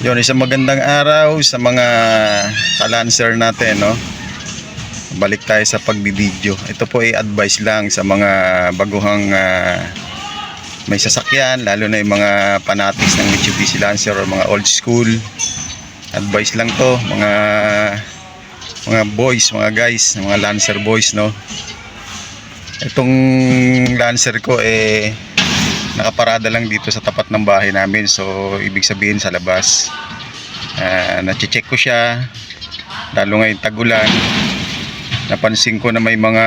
Yun, isang magandang araw sa mga kalanser natin, no? Balik tayo sa pagbibideo. Ito po ay advice lang sa mga baguhang may sasakyan, lalo na yung mga fanatics ng Mitsubishi Lancer o mga old school. Advice lang to, mga boys, mga guys, mga Lancer boys, no? Itong Lancer ko nakaparada lang dito sa tapat ng bahay namin, so ibig sabihin sa labas. Nache-check ko siya, lalo ngayon tagulan. Napansin ko na may mga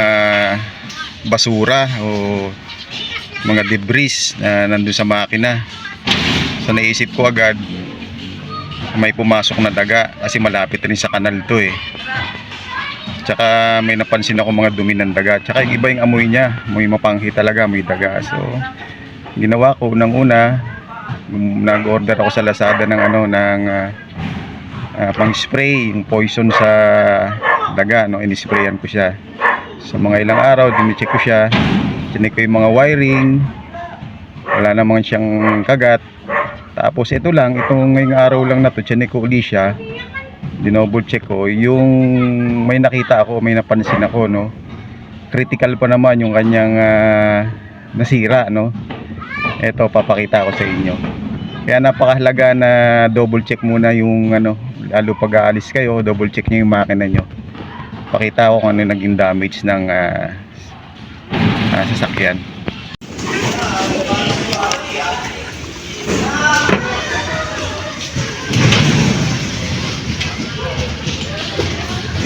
basura o mga debris na nandun sa makina, so naisip ko agad may pumasok na daga kasi malapit rin sa kanal to Tsaka may napansin ako mga dumi ng daga, tsaka yung iba yung amoy niya, amoy mapanghi talaga, amoy daga. So ginawa ko, unang-una nag-order ako sa Lazada ng pang-spray, yung poison sa daga, no? Inisprayan ko siya. So mga ilang araw, dinicheck ko siya, chinek ko yung mga wiring, wala naman siyang kagat. Tapos ito lang, itong ngayong araw lang na to, chinek ko uli siya, dinoble check ko, yung may nakita ako, may napansin ako, no? Critical pa naman yung kanyang nasira, no? Ito, papakita ko sa inyo. Kaya napakahalaga na double check muna yung lalo pag aalis kayo, double check niyo yung makina nyo. Pakita ko kung ano naging damage ng sasakyan.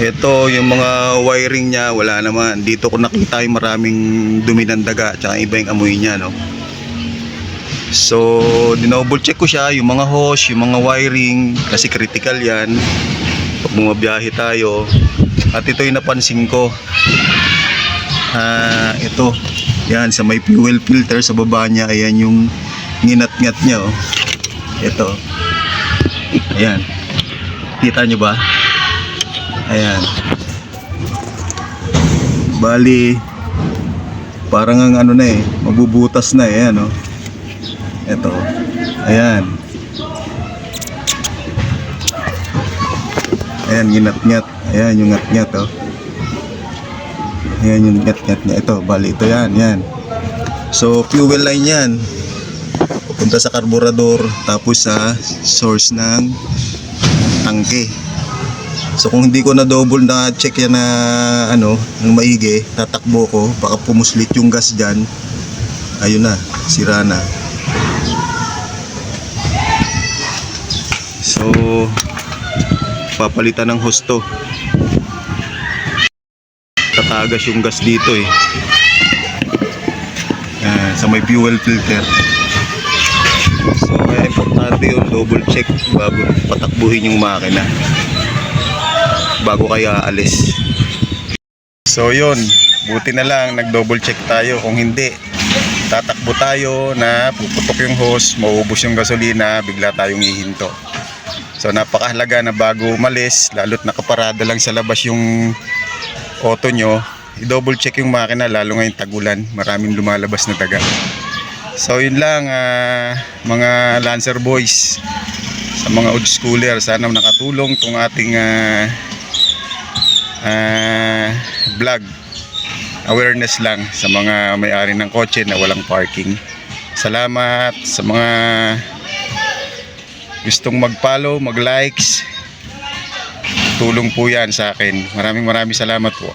Ito yung mga wiring niya, wala naman. Dito ko nakita yung maraming dumi ng daga, tsaka iba yung amoy niya, no? So dinoble check ko siya, yung mga hose, yung mga wiring, kasi critical yan pag bumabiyahe tayo. At ito yung napansin ko, ito yan, sa may fuel filter sa baba niya, ayan yung nginat-ngat niya, oh. Ito, ayan, kita nyo ba? Ayan, bali parang ang mabubutas na, ayan, oh. Ito, ayan, ayan, ginat-ngat, ayan yung ngat-ngat, oh. Ayan yung ngat-ngat niya. Ito, bali ito, yan. So fuel line yan, punta sa karburador, tapos sa source ng tangke. So kung hindi ko na double na check yan na ng maigi, tatakbo ko, baka pumuslit yung gas dyan. Ayun na, sira na. So papalitan ng husto, tatagas yung gas dito sa may fuel filter. So kaya importante yung double check bago patakbuhin yung makina, bago kayo aalis. So yun, buti na lang nag double check tayo. Kung hindi, tatakbo tayo na puputok yung hose, mauubos yung gasolina, bigla tayong hihinto. So napakahalaga na bago umalis, lalo't nakaparada lang sa labas yung auto nyo, i-double check yung makina, lalo ngayong tagulan, maraming lumalabas na daga. So yun lang, mga Lancer boys, sa mga old schooler, sana nakatulong tong ating vlog. Awareness lang sa mga may-ari ng kotse na walang parking. Salamat sa mga gustong mag-follow, mag-likes. Tulong po yan sa akin. Maraming salamat po.